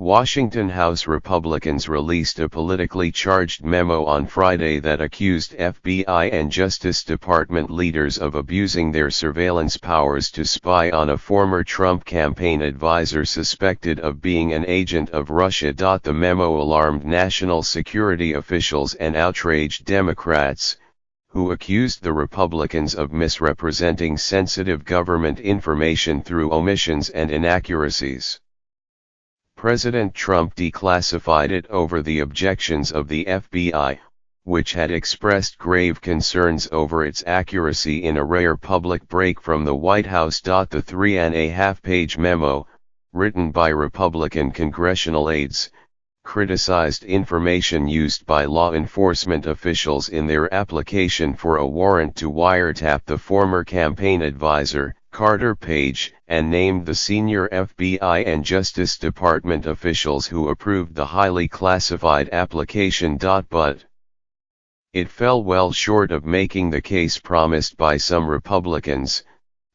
Washington House Republicans released a politically charged memo on Friday that accused FBI and Justice Department leaders of abusing their surveillance powers to spy on a former Trump campaign advisor suspected of being an agent of Russia. The memo alarmed national security officials and outraged Democrats, who accused the Republicans of misrepresenting sensitive government information through omissions and inaccuracies. President Trump declassified it over the objections of the FBI, which had expressed grave concerns over its accuracy in a rare public break from the White House. The 3.5-page memo, written by Republican congressional aides, criticized information used by law enforcement officials in their application for a warrant to wiretap the former campaign advisor, Carter Page, and named the senior FBI and Justice Department officials who approved the highly classified application. But it fell well short of making the case promised by some Republicans,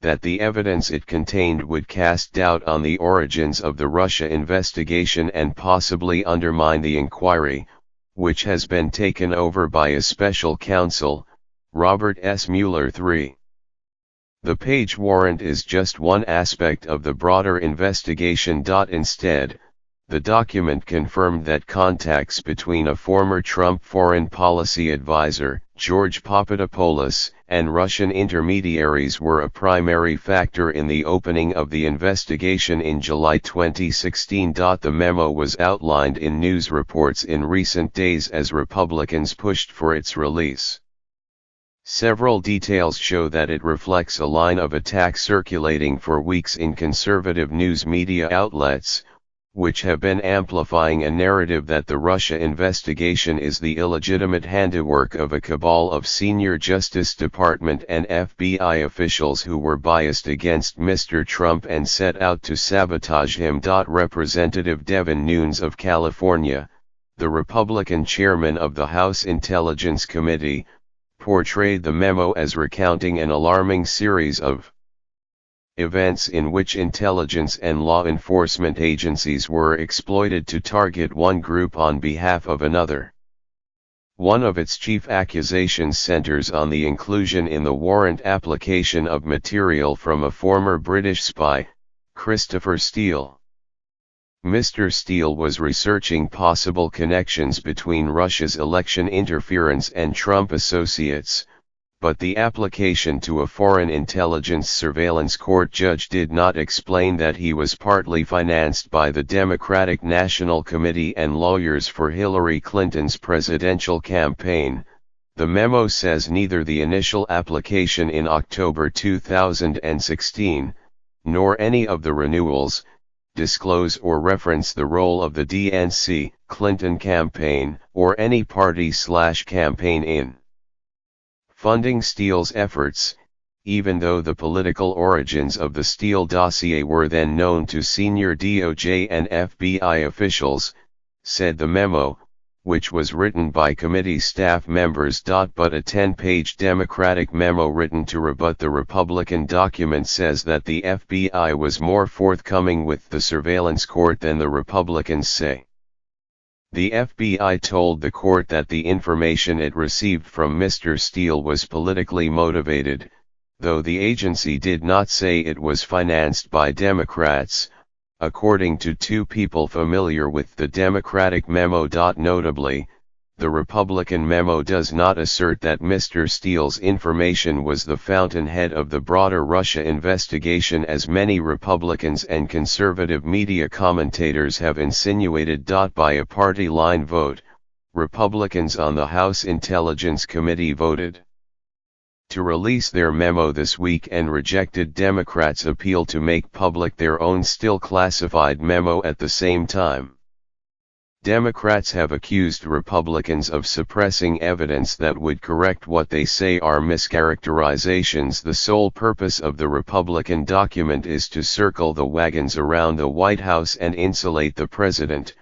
that the evidence it contained would cast doubt on the origins of the Russia investigation and possibly undermine the inquiry, which has been taken over by a special counsel, Robert S. Mueller III. The Page warrant is just one aspect of the broader investigation. Instead, the document confirmed that contacts between a former Trump foreign policy advisor, George Papadopoulos, and Russian intermediaries were a primary factor in the opening of the investigation in July 2016. The memo was outlined in news reports in recent days as Republicans pushed for its release. Several details show that it reflects a line of attack circulating for weeks in conservative news media outlets, which have been amplifying a narrative that the Russia investigation is the illegitimate handiwork of a cabal of senior Justice Department and FBI officials who were biased against Mr. Trump and set out to sabotage him. Representative Devin Nunes of California, the Republican chairman of the House Intelligence Committee, portrayed the memo as recounting an alarming series of events in which intelligence and law enforcement agencies were exploited to target one group on behalf of another. One of its chief accusations centers on the inclusion in the warrant application of material from a former British spy, Christopher Steele. Mr. Steele was researching possible connections between Russia's election interference and Trump associates, but the application to a foreign intelligence surveillance court judge did not explain that he was partly financed by the Democratic National Committee and lawyers for Hillary Clinton's presidential campaign. The memo says neither the initial application in October 2016, nor any of the renewals, disclose or reference the role of the DNC, Clinton campaign, or any party/campaign in funding Steele's efforts, even though the political origins of the Steele dossier were then known to senior DOJ and FBI officials, said the memo, which was written by committee staff members. But a 10-page Democratic memo written to rebut the Republican document says that the FBI was more forthcoming with the surveillance court than the Republicans say. The FBI told the court that the information it received from Mr. Steele was politically motivated, though the agency did not say it was financed by Democrats, according to two people familiar with the Democratic memo. Notably, the Republican memo does not assert that Mr. Steele's information was the fountainhead of the broader Russia investigation as many Republicans and conservative media commentators have insinuated. By a party line vote, Republicans on the House Intelligence Committee voted to release their memo this week and rejected Democrats' appeal to make public their own still classified memo at the same time. Democrats have accused Republicans of suppressing evidence that would correct what they say are mischaracterizations. The sole purpose of the Republican document is to circle the wagons around the White House and insulate the president.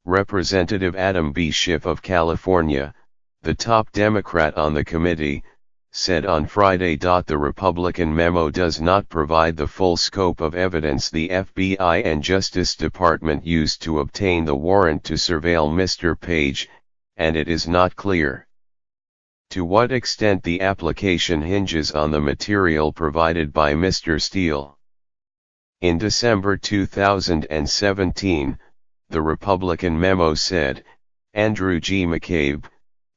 Representative Adam B. Schiff of California, the top Democrat on the committee, said on Friday. The Republican memo does not provide the full scope of evidence the FBI and Justice Department used to obtain the warrant to surveil Mr. Page, and it is not clear to what extent the application hinges on the material provided by Mr. Steele. In December 2017, the Republican memo said, Andrew G. McCabe,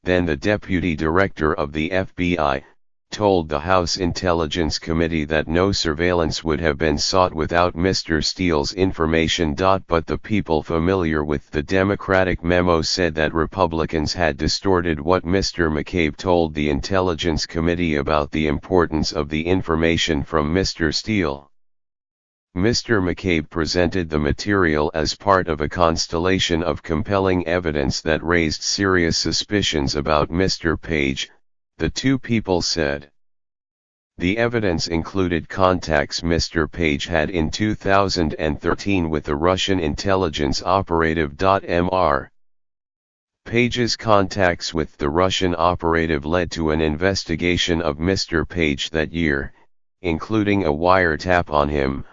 then the Deputy Director of the FBI, told the House Intelligence Committee that no surveillance would have been sought without Mr. Steele's information. But the people familiar with the Democratic memo said that Republicans had distorted what Mr. McCabe told the Intelligence Committee about the importance of the information from Mr. Steele. Mr. McCabe presented the material as part of a constellation of compelling evidence that raised serious suspicions about Mr. Page, the two people said. The evidence included contacts Mr. Page had in 2013 with the Russian intelligence operative. Mr. Page's contacts with the Russian operative led to an investigation of Mr. Page that year, including a wiretap on him,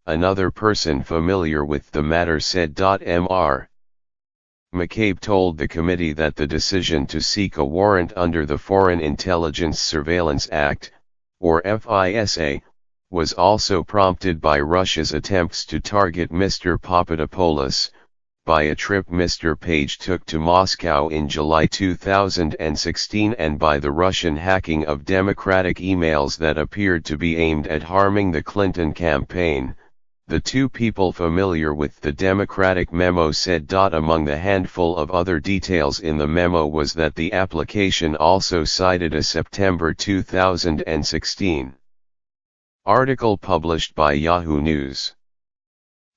another person familiar with the matter said. Mr. McCabe told the committee that the decision to seek a warrant under the Foreign Intelligence Surveillance Act, or FISA, was also prompted by Russia's attempts to target Mr. Papadopoulos, by a trip Mr. Page took to Moscow in July 2016 and by the Russian hacking of Democratic emails that appeared to be aimed at harming the Clinton campaign. The two people familiar with the Democratic memo said. Among the handful of other details in the memo was that the application also cited a September 2016 article published by Yahoo News.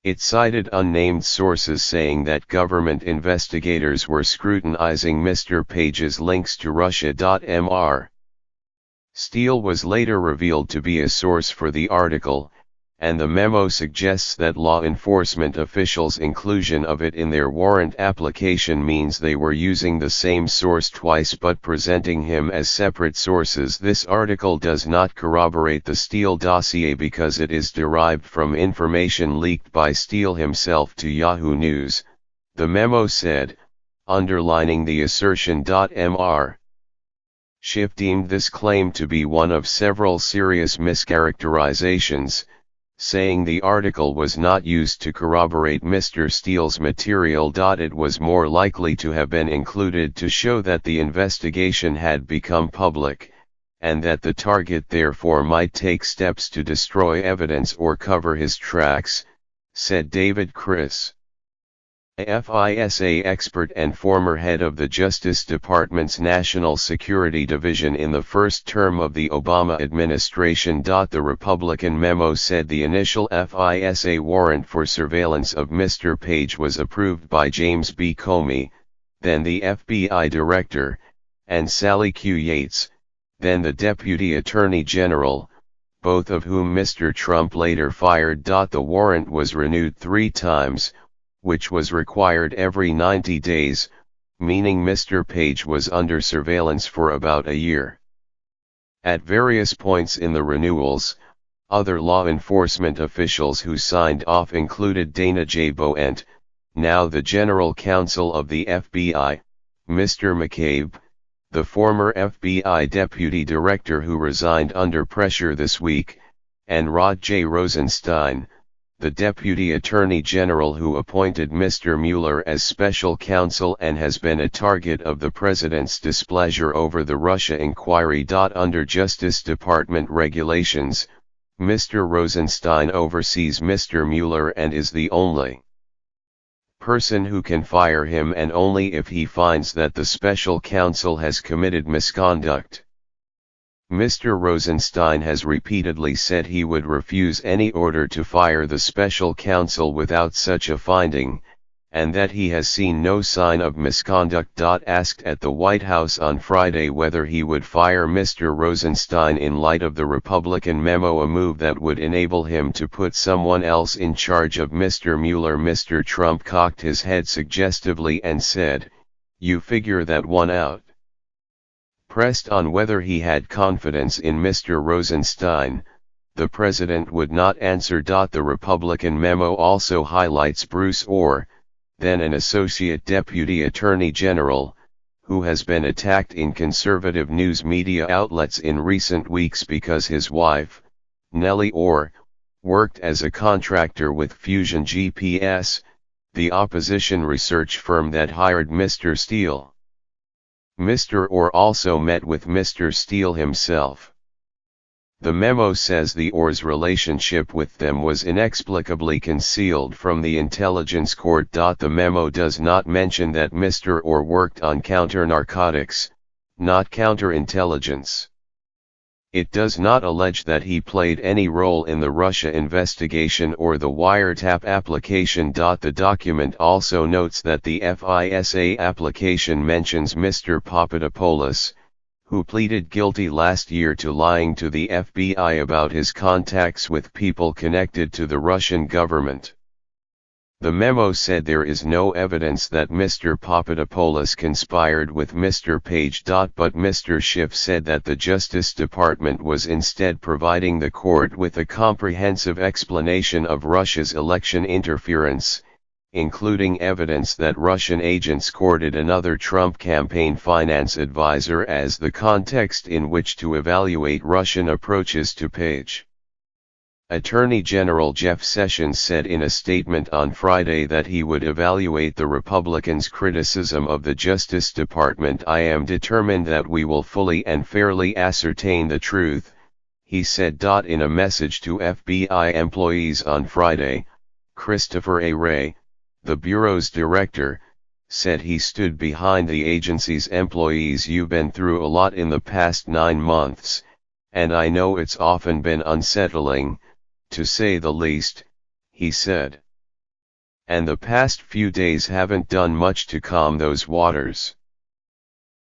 It cited unnamed sources saying that government investigators were scrutinizing Mr. Page's links to Russia. Mr. Steele was later revealed to be a source for the article, and the memo suggests that law enforcement officials' inclusion of it in their warrant application means they were using the same source twice but presenting him as separate sources. This article does not corroborate the Steele dossier because it is derived from information leaked by Steele himself to Yahoo News, the memo said, underlining the assertion. Mr. Schiff deemed this claim to be one of several serious mischaracterizations, saying the article was not used to corroborate Mr. Steele's material. It was more likely to have been included to show that the investigation had become public, and that the target therefore might take steps to destroy evidence or cover his tracks, said David Criss, a FISA expert and former head of the Justice Department's National Security Division in the first term of the Obama administration. The Republican memo said the initial FISA warrant for surveillance of Mr. Page was approved by James B. Comey, then the FBI director, and Sally Q. Yates, then the Deputy Attorney General, both of whom Mr. Trump later fired. The warrant was renewed 3 times, which was required every 90 days, meaning Mr. Page was under surveillance for about a year. At various points in the renewals, other law enforcement officials who signed off included Dana J. Boent, now the General Counsel of the FBI, Mr. McCabe, the former FBI Deputy Director who resigned under pressure this week, and Rod J. Rosenstein, the Deputy Attorney General who appointed Mr. Mueller as special counsel and has been a target of the President's displeasure over the Russia inquiry. Under Justice Department regulations, Mr. Rosenstein oversees Mr. Mueller and is the only person who can fire him, and only if he finds that the special counsel has committed misconduct. Mr. Rosenstein has repeatedly said he would refuse any order to fire the special counsel without such a finding, and that he has seen no sign of misconduct. Asked at the White House on Friday whether he would fire Mr. Rosenstein in light of the Republican memo, a move that would enable him to put someone else in charge of Mr. Mueller, Mr. Trump cocked his head suggestively and said, "You figure that one out." Pressed on whether he had confidence in Mr. Rosenstein, the president would not answer. The Republican memo also highlights Bruce Orr, then an associate deputy attorney general, who has been attacked in conservative news media outlets in recent weeks because his wife, Nellie Orr, worked as a contractor with Fusion GPS, the opposition research firm that hired Mr. Steele. Mr. Orr also met with Mr. Steele himself. The memo says the Orrs' relationship with them was inexplicably concealed from the intelligence court. The memo does not mention that Mr. Orr worked on counter-narcotics, not counterintelligence. It does not allege that he played any role in the Russia investigation or the wiretap application. The document also notes that the FISA application mentions Mr. Papadopoulos, who pleaded guilty last year to lying to the FBI about his contacts with people connected to the Russian government. The memo said there is no evidence that Mr. Papadopoulos conspired with Mr. Page. But Mr. Schiff said that the Justice Department was instead providing the court with a comprehensive explanation of Russia's election interference, including evidence that Russian agents courted another Trump campaign finance advisor as the context in which to evaluate Russian approaches to Page. Attorney General Jeff Sessions said in a statement on Friday that he would evaluate the Republicans' criticism of the Justice Department. "I am determined that we will fully and fairly ascertain the truth," he said. In a message to FBI employees on Friday, Christopher A. Wray, the Bureau's director, said he stood behind the agency's employees. "You've been through a lot in the past 9 months, and I know it's often been unsettling, to say the least," he said. "And the past few days haven't done much to calm those waters.